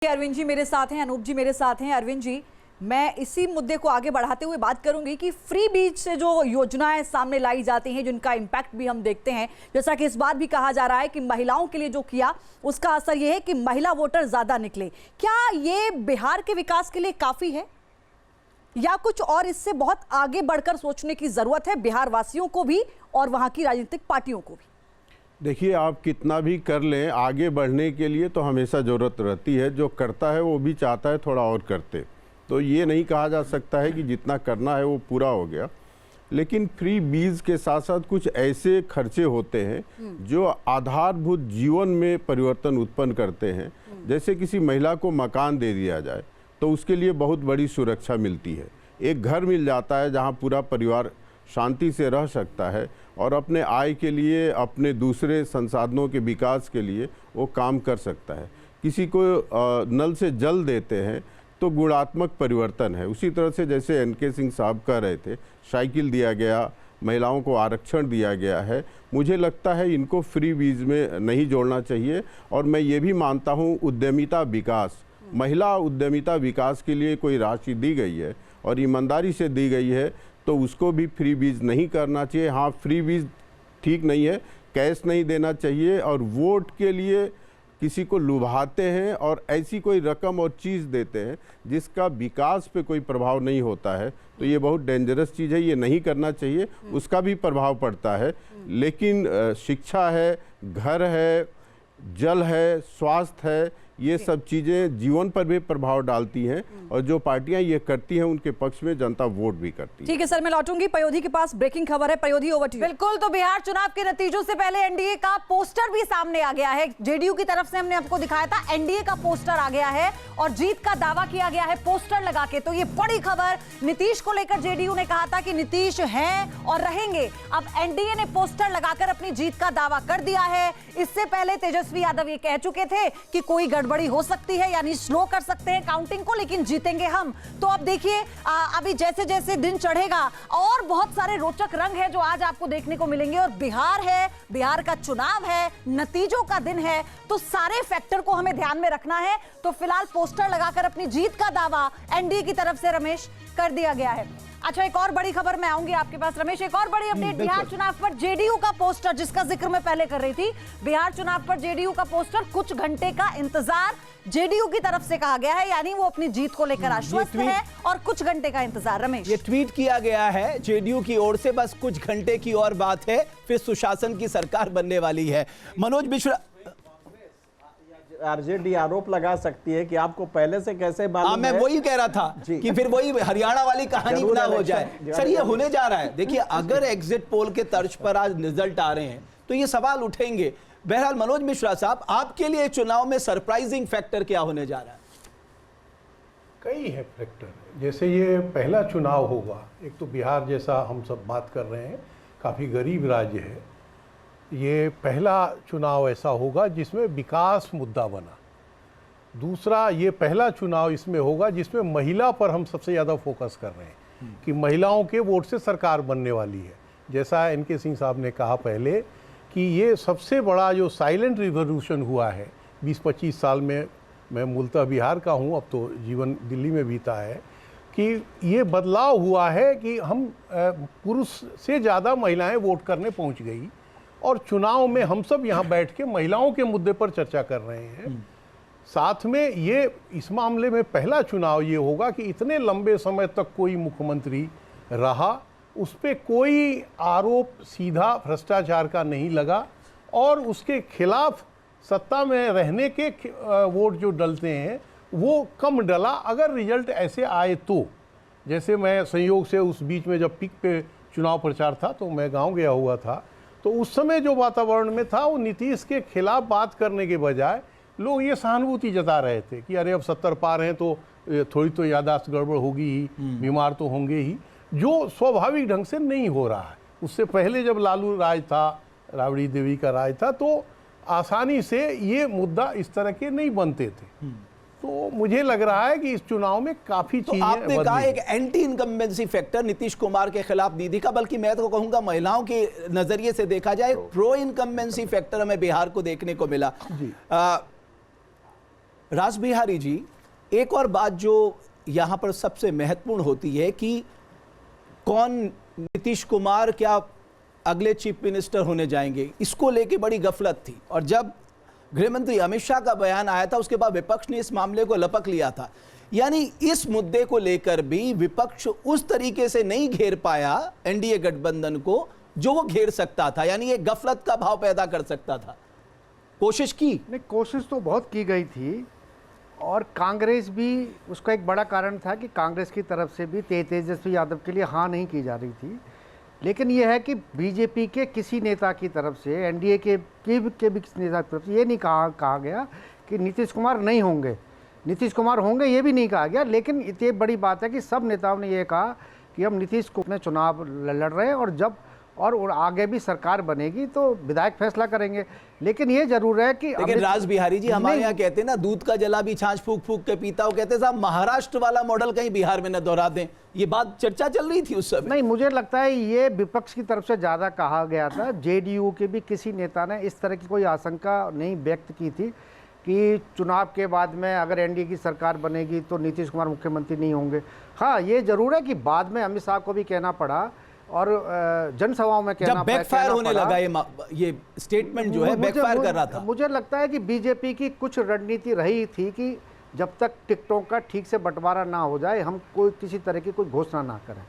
अरविंद जी मेरे साथ हैं, अनूप जी मेरे साथ हैं। अरविंद जी, मैं इसी मुद्दे को आगे बढ़ाते हुए बात करूंगी कि फ्री बीज से जो योजनाएं सामने लाई जाती हैं, जिनका इम्पैक्ट भी हम देखते हैं, जैसा कि इस बार भी कहा जा रहा है कि महिलाओं के लिए जो किया उसका असर यह है कि महिला वोटर ज्यादा निकले। क्या ये बिहार के विकास के लिए काफी है या कुछ और इससे बहुत आगे बढ़कर सोचने की जरूरत है बिहार वासियों को भी और वहां की राजनीतिक पार्टियों को भी? देखिए, आप कितना भी कर लें, आगे बढ़ने के लिए तो हमेशा ज़रूरत रहती है। जो करता है वो भी चाहता है थोड़ा और करते, तो ये नहीं कहा जा सकता है कि जितना करना है वो पूरा हो गया। लेकिन फ्री बीज के साथ साथ कुछ ऐसे खर्चे होते हैं जो आधारभूत जीवन में परिवर्तन उत्पन्न करते हैं। जैसे किसी महिला को मकान दे दिया जाए तो उसके लिए बहुत बड़ी सुरक्षा मिलती है। एक घर मिल जाता है जहाँ पूरा परिवार शांति से रह सकता है और अपने आय के लिए, अपने दूसरे संसाधनों के विकास के लिए वो काम कर सकता है। किसी को नल से जल देते हैं तो गुणात्मक परिवर्तन है। उसी तरह से जैसे एनके सिंह साहब कह रहे थे, साइकिल दिया गया, महिलाओं को आरक्षण दिया गया है। मुझे लगता है इनको फ्री बीज में नहीं जोड़ना चाहिए। और मैं ये भी मानता हूँ उद्यमिता विकास, महिला उद्यमिता विकास के लिए कोई राशि दी गई है और ईमानदारी से दी गई है, तो उसको भी फ्री बीज नहीं करना चाहिए। हाँ, फ्री बीज ठीक नहीं है, कैश नहीं देना चाहिए और वोट के लिए किसी को लुभाते हैं और ऐसी कोई रकम और चीज़ देते हैं जिसका विकास पे कोई प्रभाव नहीं होता है, तो ये बहुत डेंजरस चीज़ है, ये नहीं करना चाहिए। उसका भी प्रभाव पड़ता है, लेकिन शिक्षा है, घर है, जल है, स्वास्थ्य है, ये सब चीजें जीवन पर भी प्रभाव डालती हैं और जो पार्टियां ये करती हैं उनके पक्ष में जनता वोट भी करती है। ठीक है सर, मैं लौटूंगी। पयोधी के पास ब्रेकिंग खबर है। पयोधी, ओवर टू यू। बिल्कुल, तो बिहार चुनाव के नतीजों से पहले एनडीए का पोस्टर भी सामने आ गया है। जेडीयू की तरफ से हमने आपको दिखाया था, एनडीए का पोस्टर आ गया है और जीत का दावा किया गया है पोस्टर लगा के। तो ये बड़ी खबर, नीतीश को लेकर जेडीयू ने कहा था कि नीतीश हैं और रहेंगे। अब एनडीए ने पोस्टर लगाकर अपनी जीत का दावा कर दिया है। इससे पहले तेजस्वी यादव ये कह चुके थे कि कोई गड़बड़ी हो सकती है, यानी स्लो कर सकते हैं काउंटिंग को, लेकिन जीतेंगे हम। तो अब देखिए, अभी जैसे जैसे दिन चढ़ेगा और बहुत सारे रोचक रंग है जो आज आपको देखने को मिलेंगे। और बिहार है, बिहार का चुनाव है, नतीजों का दिन है, तो सारे फैक्टर को हमें ध्यान में रखना है। तो फिलहाल पोस्टर लगाकर अपनी जीत का दावा एनडीए की तरफ से रमेश कर दिया गया है। अच्छा, एक और बड़ी खबर मैं आऊंगी आपके पास रमेश, एक और बड़ी अपडेट बिहार चुनाव पर जेडीयू का पोस्टर, जिसका जिक्र मैं पहले कर रही थी। बिहार चुनाव पर जेडीयू का पोस्टर, कुछ घंटे का इंतजार जेडीयू की तरफ से कहा गया है, यानी वो अपनी जीत को लेकर आश्वस्त है और कुछ घंटे का इंतजार। रमेश, ये ट्वीट किया गया है जेडीयू की ओर से, बस कुछ घंटे की और बात है, फिर सुशासन की सरकार बनने वाली है। मनोज मिश्रा, आरजेडी आरोप लगा सकती है कि आपको पहले से कैसे मालूम है? मैं वही कह रहा था कि फिर वही हरियाणा वाली कहानी ना हो जाए। सर, ये होने जा रहा है। देखिए, अगर एग्जिट पोल के तर्ज पर आज रिजल्ट आ रहे हैं तो ये सवाल उठेंगे। बहरहाल मनोज मिश्रा साहब, आपके लिए चुनाव में सरप्राइजिंग फैक्टर क्या होने जा रहा है? कई है फैक्टर। जैसे ये पहला चुनाव होगा, एक तो बिहार जैसा हम सब बात कर रहे हैं, काफ़ी गरीब राज्य है। ये पहला चुनाव ऐसा होगा जिसमें विकास मुद्दा बना। दूसरा, ये पहला चुनाव इसमें होगा जिसमें महिला पर हम सबसे ज़्यादा फोकस कर रहे हैं कि महिलाओं के वोट से सरकार बनने वाली है। जैसा एनके सिंह साहब ने कहा पहले कि ये सबसे बड़ा जो साइलेंट रिवॉल्यूशन हुआ है 20-25 साल में, मैं मूलतः बिहार का हूँ, अब तो जीवन दिल्ली में बीता है, कि ये बदलाव हुआ है कि हम पुरुष से ज़्यादा महिलाएं वोट करने पहुँच गई और चुनाव में हम सब यहाँ बैठ के महिलाओं के मुद्दे पर चर्चा कर रहे हैं। साथ में ये इस मामले में पहला चुनाव ये होगा कि इतने लंबे समय तक कोई मुख्यमंत्री रहा, उस पर कोई आरोप सीधा भ्रष्टाचार का नहीं लगा और उसके खिलाफ सत्ता में रहने के वोट जो डलते हैं वो कम डला। अगर रिजल्ट ऐसे आए तो, जैसे मैं संयोग से उस बीच में जब पीक पे चुनाव प्रचार था तो मैं गाँव गया हुआ था, तो उस समय जो वातावरण में था वो नीतीश के खिलाफ बात करने के बजाय लोग ये सहानुभूति जता रहे थे कि अरे अब 70 पार हैं तो थोड़ी तो याददाश्त गड़बड़ होगी ही, बीमार तो होंगे ही, जो स्वाभाविक ढंग से नहीं हो रहा है। उससे पहले जब लालू राज था, राबड़ी देवी का राज था, तो आसानी से ये मुद्दा इस तरह के नहीं बनते थे। तो मुझे लग रहा है कि इस चुनाव में काफी चीजें आपने कहा एक anti incumbency factor Nitish Kumar के खिलाफ नहीं दिखा, बल्कि मैं तो कहूंगा महिलाओं के नजरिए से देखा जाए प्रो इनकम्बेंसी फैक्टर हमें बिहार को देखने को मिला। राज बिहारी जी, एक और बात जो यहां पर सबसे महत्वपूर्ण होती है कि कौन नीतीश कुमार क्या अगले चीफ मिनिस्टर होने जाएंगे, इसको लेके बड़ी गफलत थी। और जब गृहमंत्री अमित शाह का बयान आया था उसके बाद विपक्ष ने इस मामले को लपक लिया था। यानी इस मुद्दे को लेकर भी विपक्ष उस तरीके से नहीं घेर पाया एनडीए गठबंधन को जो वो घेर सकता था, यानी ये गफलत का भाव पैदा कर सकता था। कोशिश की नहीं, कोशिश तो बहुत की गई थी और कांग्रेस भी उसका एक बड़ा कारण था कि कांग्रेस की तरफ से भी तेजस्वी यादव के लिए हाँ नहीं की जा रही थी। लेकिन यह है कि बीजेपी के किसी नेता की तरफ से, एनडीए के भी किसी नेता की तरफ से ये नहीं कहा गया कि नीतीश कुमार नहीं होंगे, नीतीश कुमार होंगे ये भी नहीं कहा गया। लेकिन इतनी बड़ी बात है कि सब नेताओं ने ये कहा कि हम नीतीश को अपने चुनाव लड़ रहे हैं और आगे भी सरकार बनेगी तो विधायक फैसला करेंगे। लेकिन ये जरूर है कि लेकिन राज बिहारी जी, हमारे यहाँ कहते हैं ना, दूध का जला भी छाछ फूक फूक के पीता हो। कहते साहब महाराष्ट्र वाला मॉडल कहीं बिहार में न दोहरा दें, ये बात चर्चा चल रही थी उस समय। नहीं, मुझे लगता है ये विपक्ष की तरफ से ज़्यादा कहा गया था। जेडीयू के भी किसी नेता ने इस तरह की कोई आशंका नहीं व्यक्त की थी कि चुनाव के बाद में अगर एनडीए की सरकार बनेगी तो नीतीश कुमार मुख्यमंत्री नहीं होंगे। हाँ, ये जरूर है कि बाद में अमित शाह को भी कहना पड़ा और जनसभाओं में कहना जब बैकफायर होने लगा ये स्टेटमेंट जो है बैकफायर कर रहा था। मुझे लगता है कि बीजेपी की कुछ रणनीति रही थी कि जब तक टिकटों का ठीक से बंटवारा ना हो जाए हम कोई किसी तरह की कोई घोषणा ना करें।